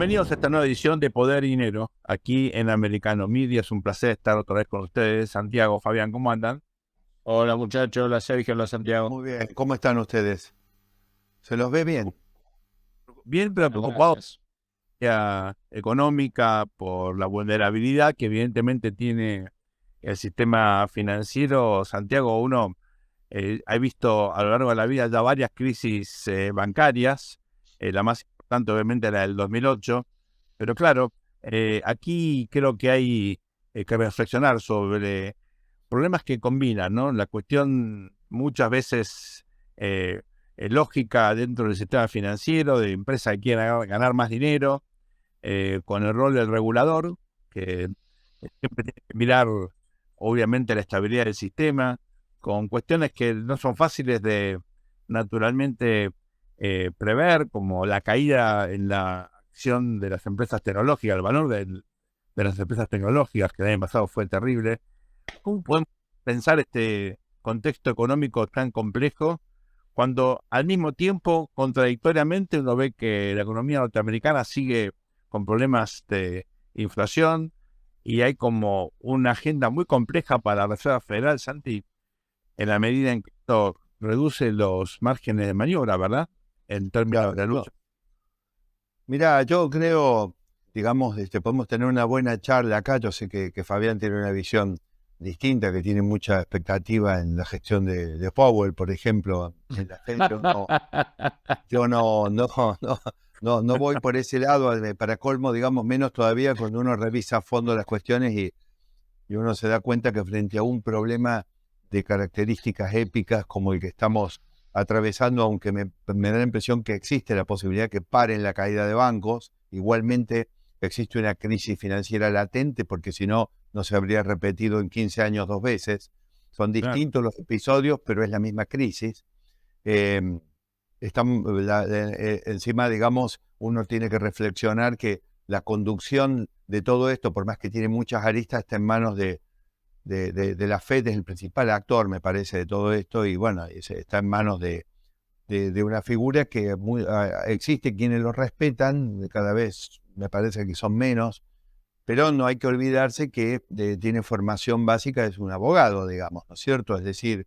Bienvenidos a esta nueva edición de Poder y Dinero, aquí en Americano Media. Es un placer estar otra vez con ustedes. Santiago, Fabián, ¿cómo andan? Hola muchachos, hola Sergio, hola Santiago. Muy bien, ¿cómo están ustedes? ¿Se los ve bien? Bien, pero preocupado por Gracias. la económica, por la vulnerabilidad que evidentemente tiene el sistema financiero. Santiago, uno ha visto a lo largo de la vida ya varias crisis bancarias, la más importante obviamente la del 2008, pero claro, aquí creo que hay que reflexionar sobre problemas que combinan, ¿no? La cuestión muchas veces eh, lógica dentro del sistema financiero, de empresas que quieren ganar más dinero, con el rol del regulador, que siempre tiene que mirar, obviamente, la estabilidad del sistema, con cuestiones que no son fáciles de, naturalmente, prever, como la caída en la acción de las empresas tecnológicas, el valor de las empresas tecnológicas, que el año pasado fue terrible. ¿Cómo podemos pensar este contexto económico tan complejo cuando al mismo tiempo, contradictoriamente, uno ve que la economía norteamericana sigue con problemas de inflación y hay como una agenda muy compleja para la Reserva Federal, Santi, en la medida en que esto reduce los márgenes de maniobra, ¿verdad? En términos de Claro, la lucha. mira, yo creo, digamos, podemos tener una buena charla acá. Yo sé que Fabián tiene una visión distinta, que tiene mucha expectativa en la gestión de Powell, por ejemplo, en la Fed. Yo no voy por ese lado. Para colmo, digamos, menos todavía cuando uno revisa a fondo las cuestiones y uno se da cuenta que frente a un problema de características épicas como el que estamos atravesando, aunque me da la impresión que existe la posibilidad que paren la caída de bancos, igualmente existe una crisis financiera latente, porque si no, no se habría repetido en 15 años dos veces. Son Claro, distintos los episodios, pero es la misma crisis. Eh, encima, digamos, uno tiene que reflexionar que la conducción de todo esto, por más que tiene muchas aristas, está en manos de la Fed. Es el principal actor, me parece, de todo esto, y bueno, está en manos de una figura que existe quienes lo respetan, cada vez me parece que son menos, pero no hay que olvidarse que tiene formación básica, es un abogado, digamos, ¿no es cierto? Es decir,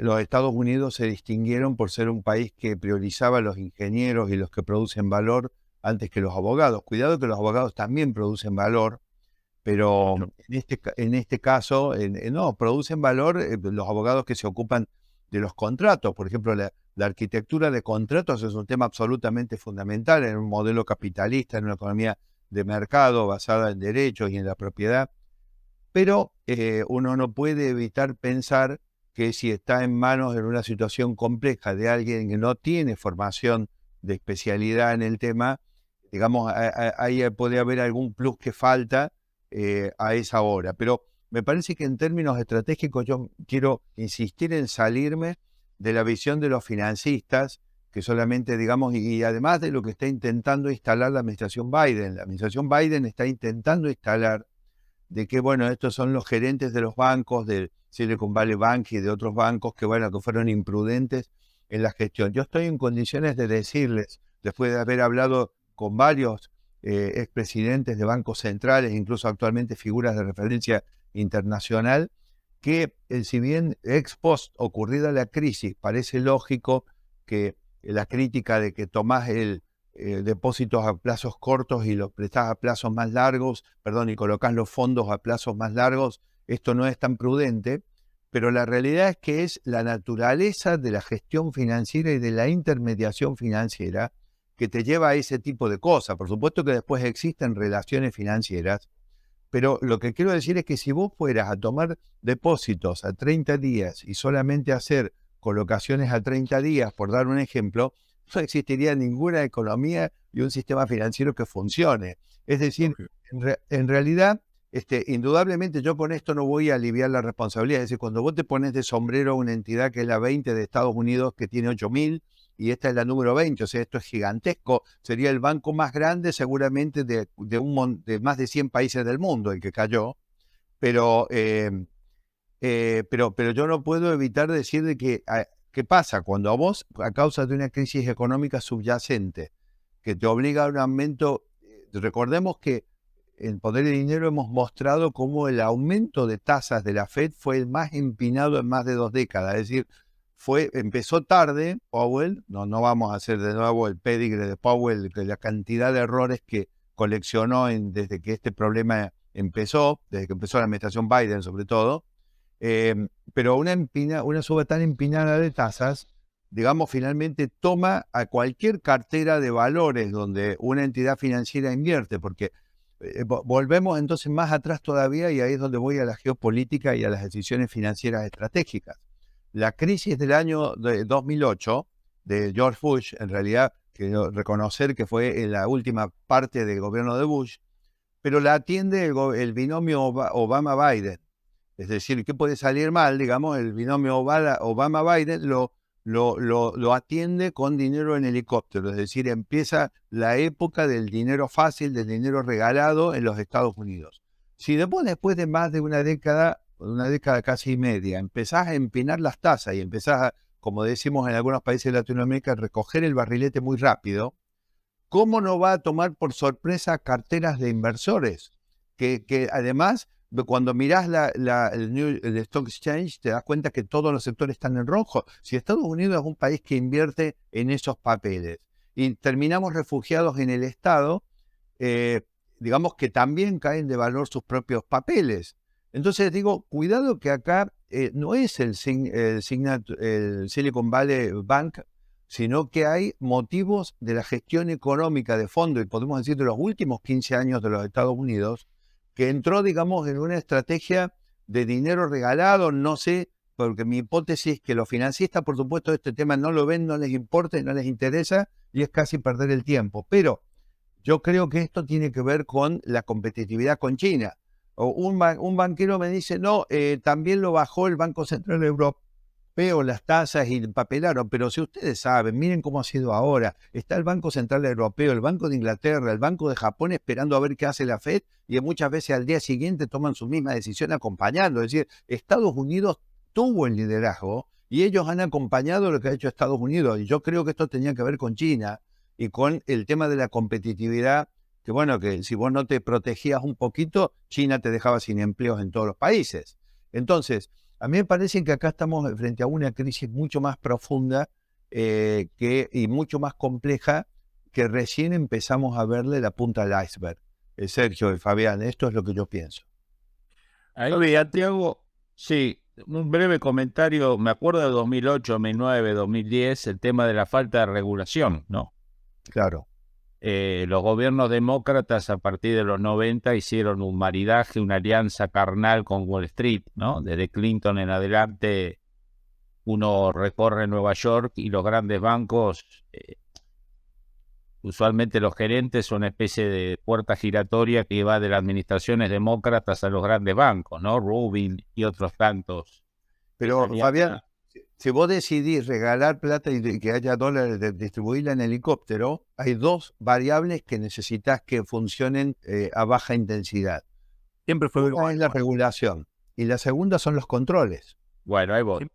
los Estados Unidos se distinguieron por ser un país que priorizaba a los ingenieros y los que producen valor antes que los abogados. Cuidado que los abogados también producen valor, pero mucho. en este caso, no, producen valor los abogados que se ocupan de los contratos. Por ejemplo, la arquitectura de contratos es un tema absolutamente fundamental en un modelo capitalista, en una economía de mercado basada en derechos y en la propiedad. Pero uno no puede evitar pensar que si está en manos en una situación compleja de alguien que no tiene formación de especialidad en el tema, digamos, ahí puede haber algún plus que falta a esa hora. Pero me parece que en términos estratégicos yo quiero insistir en salirme de la visión de los financistas, que solamente, digamos, y además de lo que está intentando instalar la administración Biden. La administración Biden está intentando instalar de que, bueno, estos son los gerentes de los bancos, del Silicon Valley Bank y de otros bancos que, bueno, que fueron imprudentes en la gestión. Yo estoy en condiciones de decirles, después de haber hablado con varios expresidentes de bancos centrales, incluso actualmente figuras de referencia internacional, que si bien ex post ocurrida la crisis, parece lógico que la crítica de que tomás depósitos a plazos cortos y los prestás a plazos más largos, perdón, y colocás los fondos a plazos más largos, esto no es tan prudente, pero la realidad es que es la naturaleza de la gestión financiera y de la intermediación financiera que te lleva a ese tipo de cosas. Por supuesto que después existen relaciones financieras, pero lo que quiero decir es que si vos fueras a tomar depósitos a 30 días y solamente hacer colocaciones a 30 días, por dar un ejemplo, no existiría ninguna economía y un sistema financiero que funcione. Es decir, Lógico. en realidad, indudablemente yo con esto no voy a aliviar la responsabilidad. Es decir, cuando vos te pones de sombrero a una entidad que es la 20 de Estados Unidos, que tiene 8.000, y esta es la número 20, o sea, esto es gigantesco, sería el banco más grande seguramente de más de 100 países del mundo el que cayó, pero, pero yo no puedo evitar decir de que, ¿qué pasa? Cuando a vos, a causa de una crisis económica subyacente, que te obliga a un aumento. Recordemos que en Poder y Dinero hemos mostrado cómo el aumento de tasas de la Fed fue el más empinado en más de 2 décadas. Es decir, empezó tarde Powell, no vamos a hacer de nuevo el pedigre de Powell, que la cantidad de errores que coleccionó desde que este problema empezó, desde que empezó la administración Biden sobre todo, pero una suba tan empinada de tasas, digamos, finalmente toma a cualquier cartera de valores donde una entidad financiera invierte, porque volvemos entonces más atrás todavía, y ahí es donde voy a la geopolítica y a las decisiones financieras estratégicas. La crisis del año 2008 de George Bush, en realidad, quiero reconocer que fue en la última parte del gobierno de Bush, pero la atiende el binomio Obama-Biden. Es decir, ¿qué puede salir mal? Digamos, el binomio Obama-Biden lo atiende con dinero en helicóptero. Es decir, empieza la época del dinero fácil, del dinero regalado en los Estados Unidos. Si después de más de una década casi media, empezás a empinar las tasas y empezás a, como decimos en algunos países de Latinoamérica, a recoger el barrilete muy rápido, ¿cómo no va a tomar por sorpresa carteras de inversores? Que además, cuando mirás el Stock Exchange, te das cuenta que todos los sectores están en rojo. Si Estados Unidos es un país que invierte en esos papeles y terminamos refugiados en el Estado, digamos que también caen de valor sus propios papeles. Entonces digo, cuidado que acá no es el Silicon Valley Bank, sino que hay motivos de la gestión económica de fondo, y podemos decir de los últimos 15 años de los Estados Unidos, que entró, digamos, en una estrategia de dinero regalado, no sé, porque mi hipótesis es que los financistas, por supuesto, este tema no lo ven, no les importa y no les interesa, y es casi perder el tiempo. Pero yo creo que esto tiene que ver con la competitividad con China. Un banquero me dice, no, también lo bajó el Banco Central Europeo las tasas y empapelaron, pero si ustedes saben, miren cómo ha sido ahora, está el Banco Central Europeo, el Banco de Inglaterra, el Banco de Japón esperando a ver qué hace la Fed, y muchas veces al día siguiente toman su misma decisión acompañando. Es decir, Estados Unidos tuvo el liderazgo y ellos han acompañado lo que ha hecho Estados Unidos, y yo creo que esto tenía que ver con China y con el tema de la competitividad, que bueno, que si vos no te protegías un poquito, China te dejaba sin empleos en todos los países. Entonces, a mí me parece que acá estamos frente a una crisis mucho más profunda y mucho más compleja, que recién empezamos a verle la punta al iceberg. Sergio y Fabián, esto es lo que yo pienso. Ahí, Santiago, sí, un breve comentario. Me acuerdo de 2008, 2009, 2010, el tema de la falta de regulación, ¿no? Claro. Los gobiernos demócratas a partir de los 90 hicieron un maridaje, una alianza carnal con Wall Street, ¿no? Desde Clinton en adelante uno recorre Nueva York y los grandes bancos, usualmente los gerentes son una especie de puerta giratoria que va de las administraciones demócratas a los grandes bancos, ¿no? Rubin y otros tantos. Pero Fabián, si vos decidís regalar plata y que haya dólares, distribuirla en helicóptero, hay dos variables que necesitas que funcionen a baja intensidad. Siempre fue Una es la regulación y la segunda son los controles. Bueno, ahí voy.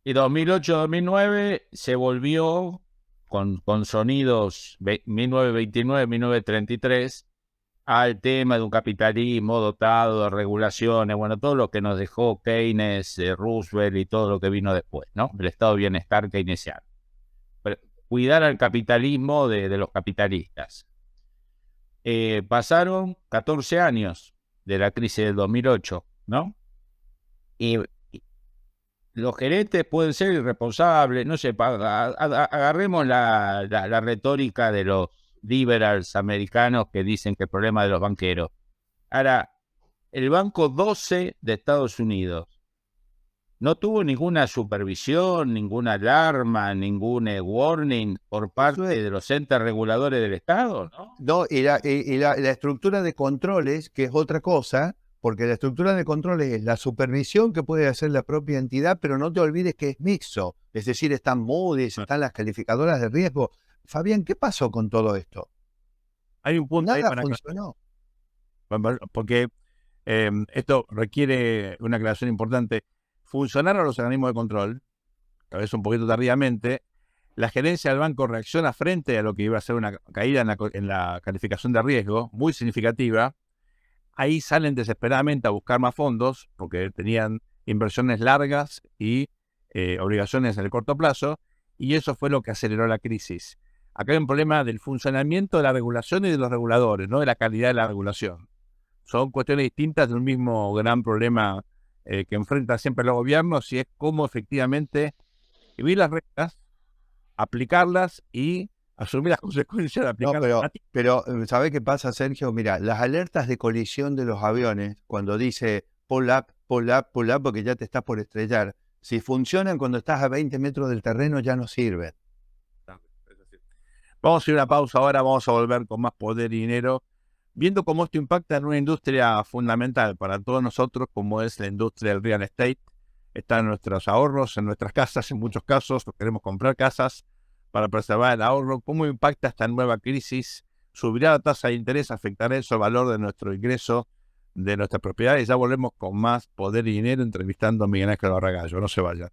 Y 2008-2009 se volvió con sonidos 1929, 1933 al tema de un capitalismo dotado de regulaciones, bueno, todo lo que nos dejó Keynes, Roosevelt y todo lo que vino después, ¿no? El estado de bienestar keynesiano. Pero cuidar al capitalismo de los capitalistas. Pasaron 14 años de la crisis del 2008, ¿no? Y los gerentes pueden ser irresponsables, no sé, agarremos la retórica de los liberals americanos que dicen que el problema de los banqueros. Ahora, el Banco 12 de Estados Unidos no tuvo ninguna supervisión, ninguna alarma, ningún warning por parte de los entes reguladores del Estado, ¿no? No, y la estructura de controles, que es otra cosa, porque la estructura de controles es la supervisión que puede hacer la propia entidad, pero no te olvides que es mixto, es decir, están Moody's, están las calificadoras de riesgo. Fabián, ¿qué pasó con todo esto? Hay un punto Nada ahí funcionó. porque esto requiere una aclaración importante. Funcionaron los organismos de control, a veces un poquito tardíamente, La gerencia del banco reacciona frente a lo que iba a ser una caída en la calificación de riesgo muy significativa. Ahí salen desesperadamente a buscar más fondos porque tenían inversiones largas y obligaciones en el corto plazo, y eso fue lo que aceleró la crisis. Acá hay un problema del funcionamiento de la regulación y de los reguladores, no de la calidad de la regulación. Son cuestiones distintas de un mismo gran problema que enfrentan siempre los gobiernos, y es cómo efectivamente escribir las reglas, aplicarlas y asumir las consecuencias de No, aplicarlas. pero ¿sabe qué pasa, Sergio? Mira, las alertas de colisión de los aviones, cuando dice pull up, pull up, pull up, porque ya te estás por estrellar, si funcionan cuando estás a 20 metros del terreno, ya no sirven. Vamos a ir a una pausa ahora, vamos a volver con más poder y dinero, viendo cómo esto impacta en una industria fundamental para todos nosotros, como es la industria del real estate. Está en nuestros ahorros, en nuestras casas, en muchos casos queremos comprar casas para preservar el ahorro. ¿Cómo impacta esta nueva crisis? ¿Subirá la tasa de interés? ¿Afectará eso el valor de nuestro ingreso, de nuestras propiedades? Ya volvemos con más poder y dinero entrevistando a Miguel Ángel Barragallo. No se vayan.